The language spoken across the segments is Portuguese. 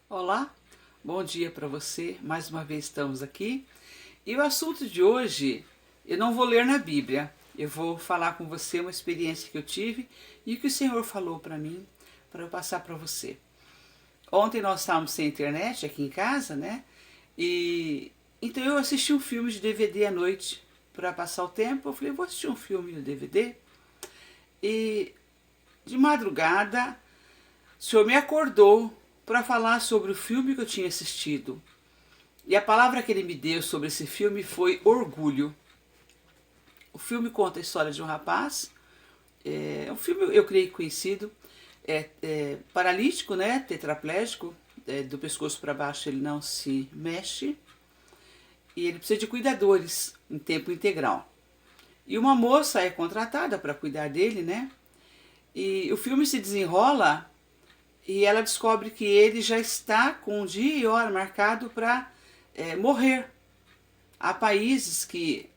Olá, bom dia para você. Mais uma vez estamos aqui. E o assunto de hoje, eu não vou ler na Bíblia. Eu vou falar com você uma experiência que eu tive e o que o Senhor falou para mim, para eu passar para você. Ontem nós estávamos sem internet aqui em casa, né? E então eu assisti um filme de DVD à noite para passar o tempo. Eu falei, vou assistir um filme no DVD. E de madrugada, o Senhor me acordou para falar sobre o filme que eu tinha assistido. E a palavra que ele me deu sobre esse filme foi orgulho. O filme conta a história de um rapaz, é um filme eu creio conhecido, paralítico, né, tetraplégico, do pescoço para baixo ele não se mexe e ele precisa de cuidadores em tempo integral. E uma moça é contratada para cuidar dele, né? E o filme se desenrola e ela descobre que ele já está com um dia e hora marcado para morrer. Há países que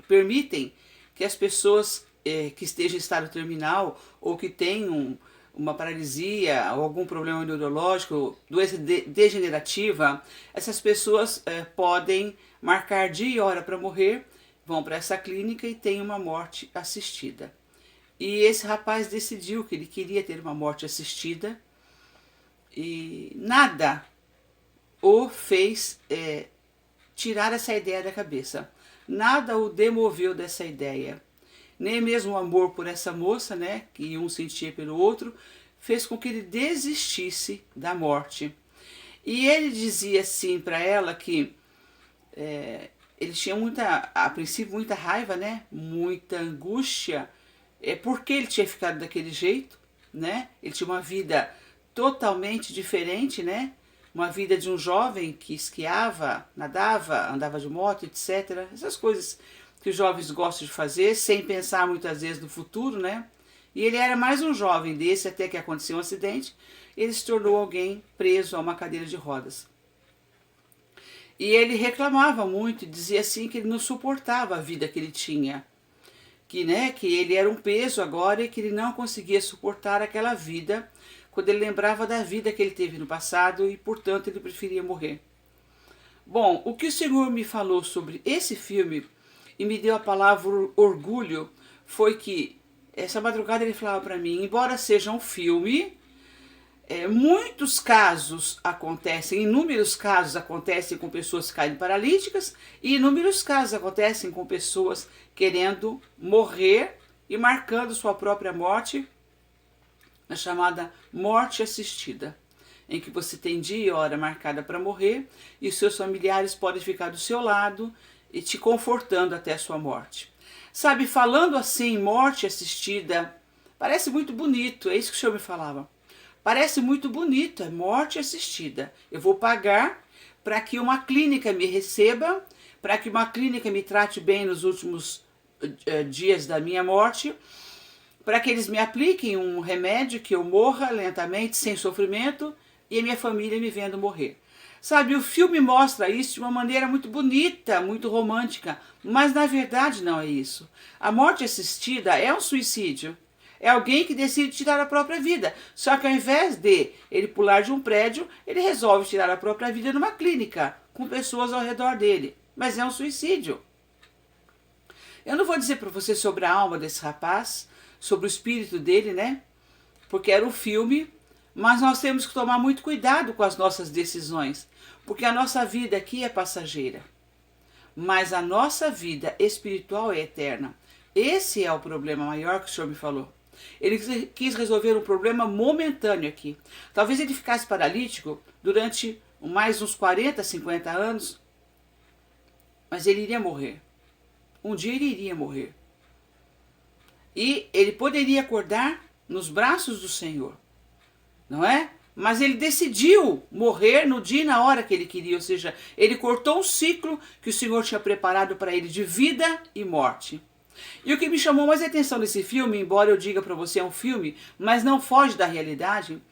permitem que as pessoas que estejam em estado terminal ou que tenham uma paralisia ou algum problema neurológico, doença degenerativa, essas pessoas podem marcar dia e hora para morrer, vão para essa clínica e têm uma morte assistida. E esse rapaz decidiu que ele queria ter uma morte assistida e nada o fez tirar essa ideia da cabeça. Nada o demoveu dessa ideia. Nem mesmo o amor por essa moça, né, que um sentia pelo outro, fez com que ele desistisse da morte. E ele dizia assim para ela que ele tinha a princípio, muita raiva, né, muita angústia, porque ele tinha ficado daquele jeito, né? Ele tinha uma vida totalmente diferente, né? Uma vida de um jovem que esquiava, nadava, andava de moto, etc. Essas coisas que os jovens gostam de fazer, sem pensar muitas vezes no futuro, né? E ele era mais um jovem desse, até que aconteceu um acidente, ele se tornou alguém preso a uma cadeira de rodas. E ele reclamava muito, dizia assim que ele não suportava a vida que ele tinha, que ele era um peso agora e que ele não conseguia suportar aquela vida quando ele lembrava da vida que ele teve no passado e, portanto, ele preferia morrer. Bom, o que o Senhor me falou sobre esse filme e me deu a palavra orgulho foi que essa madrugada ele falava para mim, embora seja um filme, muitos casos acontecem, inúmeros casos acontecem com pessoas ficarem paralíticas e inúmeros casos acontecem com pessoas querendo morrer e marcando sua própria morte, na chamada morte assistida, em que você tem dia e hora marcada para morrer e os seus familiares podem ficar do seu lado e te confortando até a sua morte. Sabe, falando assim, morte assistida, parece muito bonito, é isso que o Senhor me falava. Parece muito bonito, é morte assistida. Eu vou pagar para que uma clínica me receba, para que uma clínica me trate bem nos últimos dias da minha morte, para que eles me apliquem um remédio que eu morra lentamente, sem sofrimento, e a minha família me vendo morrer. Sabe, o filme mostra isso de uma maneira muito bonita, muito romântica, mas na verdade não é isso. A morte assistida é um suicídio. É alguém que decide tirar a própria vida. Só que ao invés de ele pular de um prédio, ele resolve tirar a própria vida numa clínica, com pessoas ao redor dele. Mas é um suicídio. Eu não vou dizer para você sobre a alma desse rapaz, sobre o espírito dele, né? Porque era um filme, mas nós temos que tomar muito cuidado com as nossas decisões, porque a nossa vida aqui é passageira, mas a nossa vida espiritual é eterna. Esse é o problema maior que o Senhor me falou. Ele quis resolver um problema momentâneo aqui. Talvez ele ficasse paralítico durante mais uns 40, 50 anos, mas ele iria morrer. Um dia ele iria morrer. E ele poderia acordar nos braços do Senhor, não é? Mas ele decidiu morrer no dia e na hora que ele queria, ou seja, ele cortou um ciclo que o Senhor tinha preparado para ele de vida e morte. E o que me chamou mais atenção nesse filme, embora eu diga para você é um filme, mas não foge da realidade,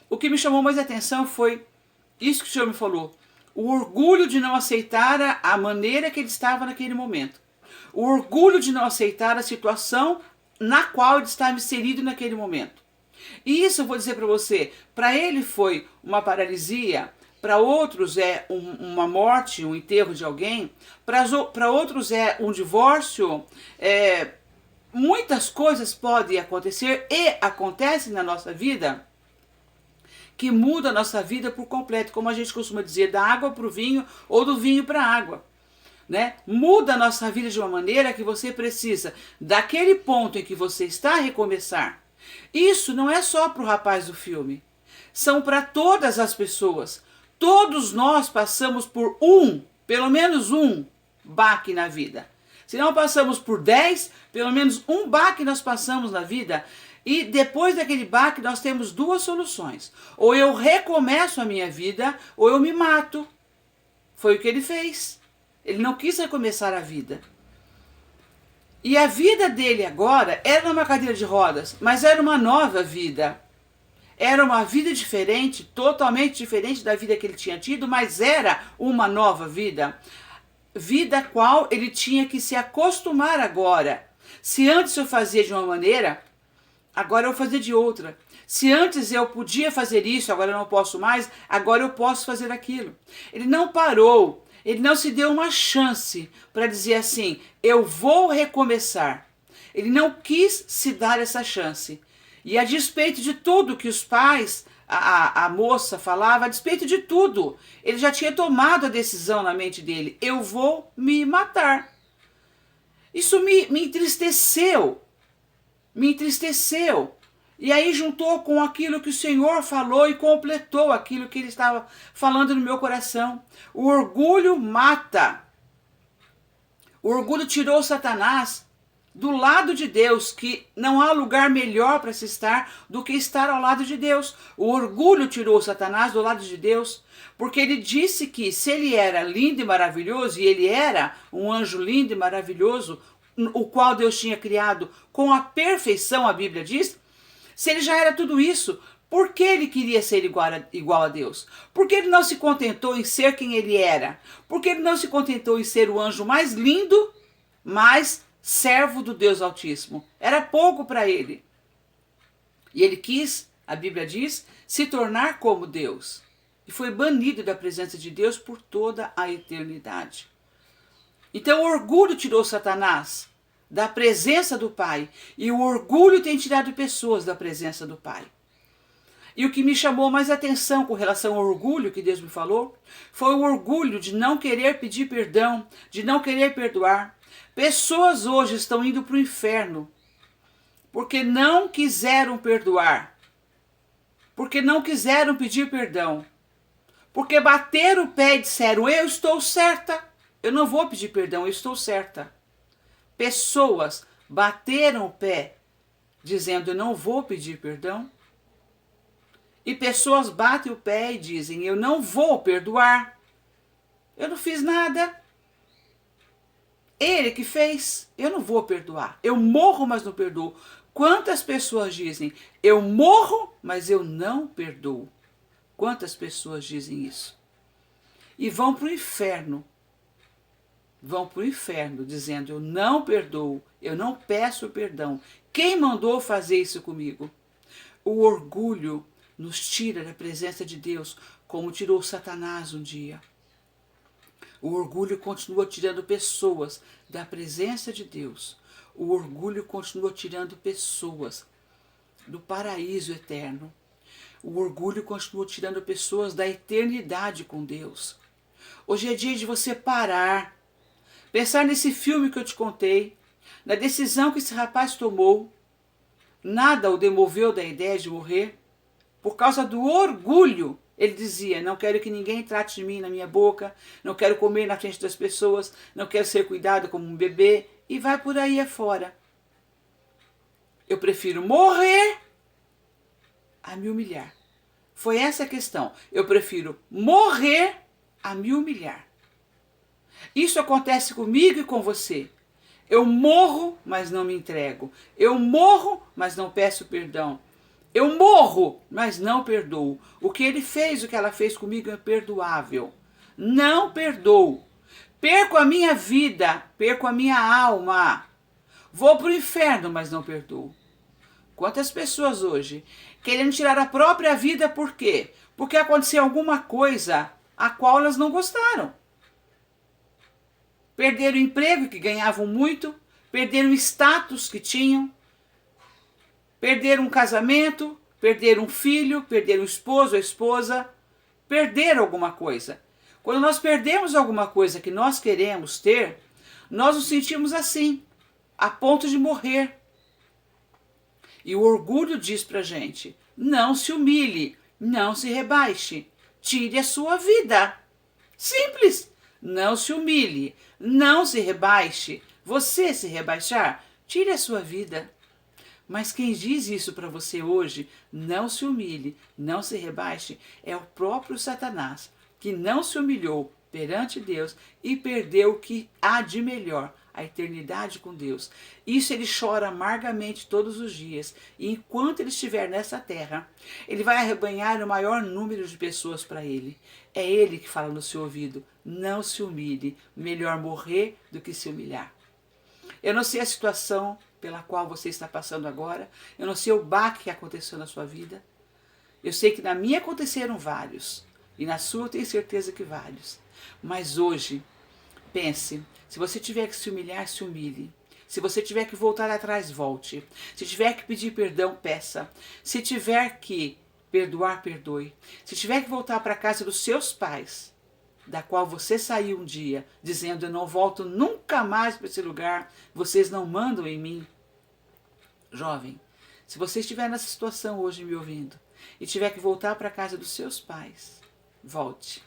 o que me chamou mais atenção foi isso que o Senhor me falou, o orgulho de não aceitar a maneira que ele estava naquele momento, o orgulho de não aceitar a situação na qual ele estava inserido naquele momento. E isso eu vou dizer para você, para ele foi uma paralisia, para outros é uma morte, um enterro de alguém, para outros é um divórcio, muitas coisas podem acontecer e acontecem na nossa vida que muda a nossa vida por completo, como a gente costuma dizer, da água para o vinho ou do vinho para a água. Né? Muda a nossa vida de uma maneira que você precisa, daquele ponto em que você está, recomeçar. Isso não é só para o rapaz do filme, são para todas as pessoas. Todos nós passamos por pelo menos um baque na vida. Se não passamos por 10, pelo menos um baque nós passamos na vida. E depois daquele baque nós temos duas soluções. Ou eu recomeço a minha vida, ou eu me mato. Foi o que ele fez. Ele não quis recomeçar a vida. E a vida dele agora era numa cadeira de rodas, mas era uma nova vida. Era uma vida diferente, totalmente diferente da vida que ele tinha tido, mas era uma nova vida. Vida a qual ele tinha que se acostumar agora. Se antes eu fazia de uma maneira, agora eu vou fazer de outra. Se antes eu podia fazer isso, agora eu não posso mais, agora eu posso fazer aquilo. Ele não parou, ele não se deu uma chance para dizer assim, eu vou recomeçar. Ele não quis se dar essa chance. E a despeito de tudo que os pais, a moça falava, a despeito de tudo, ele já tinha tomado a decisão na mente dele, eu vou me matar. Isso me entristeceu. Me entristeceu. E aí juntou com aquilo que o Senhor falou e completou aquilo que ele estava falando no meu coração. O orgulho mata. O orgulho tirou Satanás do lado de Deus, que não há lugar melhor para se estar do que estar ao lado de Deus. O orgulho tirou Satanás do lado de Deus, porque ele disse que se ele era lindo e maravilhoso, e ele era um anjo lindo e maravilhoso, o qual Deus tinha criado com a perfeição, a Bíblia diz, se ele já era tudo isso, por que ele queria ser igual a Deus? Por que ele não se contentou em ser quem ele era? Por que ele não se contentou em ser o anjo mais lindo, mais servo do Deus Altíssimo? Era pouco para ele. E ele quis, a Bíblia diz, se tornar como Deus. E foi banido da presença de Deus por toda a eternidade. Então o orgulho tirou Satanás da presença do Pai. E o orgulho tem tirado pessoas da presença do Pai. E o que me chamou mais atenção com relação ao orgulho que Deus me falou, foi o orgulho de não querer pedir perdão, de não querer perdoar. Pessoas hoje estão indo para o inferno, porque não quiseram perdoar, porque não quiseram pedir perdão, porque bateram o pé e disseram, eu estou certa, eu não vou pedir perdão, eu estou certa. Pessoas bateram o pé, dizendo, eu não vou pedir perdão. E pessoas batem o pé e dizem, eu não vou perdoar. Eu não fiz nada. Ele que fez, eu não vou perdoar. Eu morro, mas não perdoo. Quantas pessoas dizem, eu morro, mas eu não perdoo? Quantas pessoas dizem isso? E vão para o inferno. Vão para o inferno dizendo, eu não perdoo, eu não peço perdão. Quem mandou fazer isso comigo? O orgulho nos tira da presença de Deus, como tirou Satanás um dia. O orgulho continua tirando pessoas da presença de Deus. O orgulho continua tirando pessoas do paraíso eterno. O orgulho continua tirando pessoas da eternidade com Deus. Hoje é dia de você parar, pensar nesse filme que eu te contei, na decisão que esse rapaz tomou. Nada o demoveu da ideia de morrer. Por causa do orgulho, ele dizia, não quero que ninguém trate de mim na minha boca, não quero comer na frente das pessoas, não quero ser cuidado como um bebê, e vai por aí afora. Eu prefiro morrer a me humilhar. Foi essa a questão. Eu prefiro morrer a me humilhar. Isso acontece comigo e com você. Eu morro, mas não me entrego. Eu morro, mas não peço perdão. Eu morro, mas não perdoo. O que ele fez, o que ela fez comigo é perdoável. Não perdoo. Perco a minha vida, perco a minha alma. Vou para o inferno, mas não perdoo. Quantas pessoas hoje querendo tirar a própria vida, por quê? Porque aconteceu alguma coisa a qual elas não gostaram. Perderam o emprego que ganhavam muito, perderam o status que tinham, perderam um casamento, perderam um filho, perderam o esposo, a esposa, perderam alguma coisa. Quando nós perdemos alguma coisa que nós queremos ter, nós nos sentimos assim, a ponto de morrer. E o orgulho diz pra gente, não se humilhe, não se rebaixe, tire a sua vida. Simples, não se humilhe, não se rebaixe. Você se rebaixar, tire a sua vida. Mas quem diz isso para você hoje, não se humilhe, não se rebaixe, é o próprio Satanás, que não se humilhou perante Deus e perdeu o que há de melhor, a eternidade com Deus. Isso ele chora amargamente todos os dias. E enquanto ele estiver nessa terra, ele vai arrebanhar o maior número de pessoas para ele. É ele que fala no seu ouvido, não se humilhe, melhor morrer do que se humilhar. Eu não sei a situação pela qual você está passando agora, eu não sei o baque que aconteceu na sua vida. Eu sei que na minha aconteceram vários, e na sua eu tenho certeza que vários. Mas hoje, pense, se você tiver que se humilhar, se humilhe. Se você tiver que voltar atrás, volte. Se tiver que pedir perdão, peça. Se tiver que perdoar, perdoe. Se tiver que voltar para a casa dos seus pais, da qual você saiu um dia, dizendo, eu não volto nunca mais para esse lugar, vocês não mandam em mim. Jovem, se você estiver nessa situação hoje me ouvindo, e tiver que voltar para a casa dos seus pais, volte.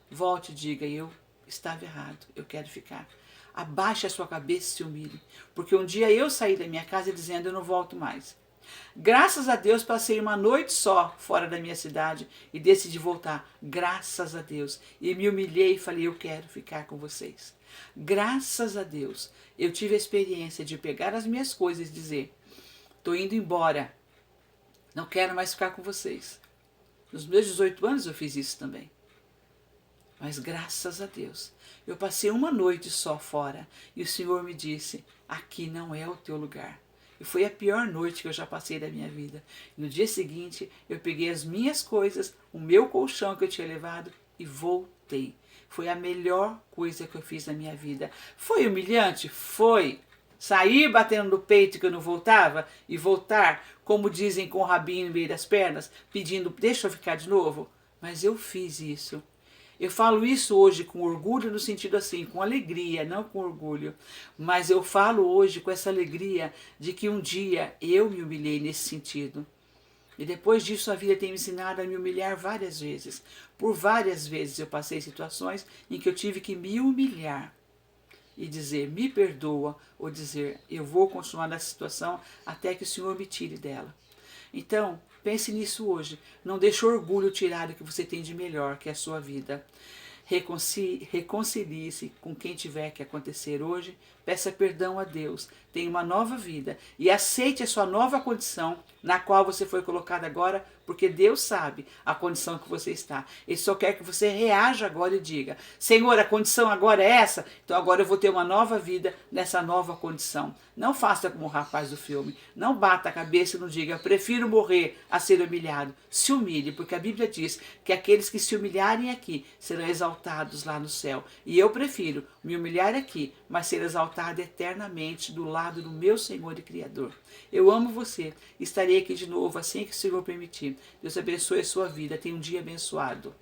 Volte e diga, eu estava errado, eu quero ficar. Abaixe a sua cabeça e se humilhe, porque um dia eu saí da minha casa dizendo, eu não volto mais. Graças a Deus passei uma noite só fora da minha cidade e decidi voltar, graças a Deus. E me humilhei e falei, eu quero ficar com vocês. Graças a Deus, eu tive a experiência de pegar as minhas coisas e dizer, estou indo embora, não quero mais ficar com vocês. Nos meus 18 anos eu fiz isso também. Mas graças a Deus, eu passei uma noite só fora e o Senhor me disse, aqui não é o teu lugar. E foi a pior noite que eu já passei da minha vida. No dia seguinte, eu peguei as minhas coisas, o meu colchão que eu tinha levado e voltei. Foi a melhor coisa que eu fiz na minha vida. Foi humilhante? Foi. Sair batendo no peito que eu não voltava e voltar, como dizem, com o rabinho no meio das pernas, pedindo, deixa eu ficar de novo. Mas eu fiz isso. Eu falo isso hoje com orgulho, no sentido assim, com alegria, não com orgulho. Mas eu falo hoje com essa alegria de que um dia eu me humilhei nesse sentido. E depois disso a vida tem me ensinado a me humilhar várias vezes. Por várias vezes eu passei situações em que eu tive que me humilhar. E dizer, me perdoa, ou dizer, eu vou continuar nessa situação até que o Senhor me tire dela. Então, pense nisso hoje. Não deixe o orgulho tirar o que você tem de melhor, que é a sua vida. Reconcilie-se com quem tiver que acontecer hoje. Peça perdão a Deus. Tenha uma nova vida. E aceite a sua nova condição na qual você foi colocado agora, porque Deus sabe a condição que você está. Ele só quer que você reaja agora e diga, Senhor, a condição agora é essa, então agora eu vou ter uma nova vida nessa nova condição. Não faça como o rapaz do filme. Não bata a cabeça e não diga, prefiro morrer a ser humilhado. Se humilhe, porque a Bíblia diz que aqueles que se humilharem aqui serão exaltados lá no céu. E eu prefiro me humilhar aqui, mas ser exaltado eternamente do lado do meu Senhor e Criador. Eu amo você. Estarei aqui de novo assim que o Senhor permitir. Deus abençoe a sua vida. Tenha um dia abençoado.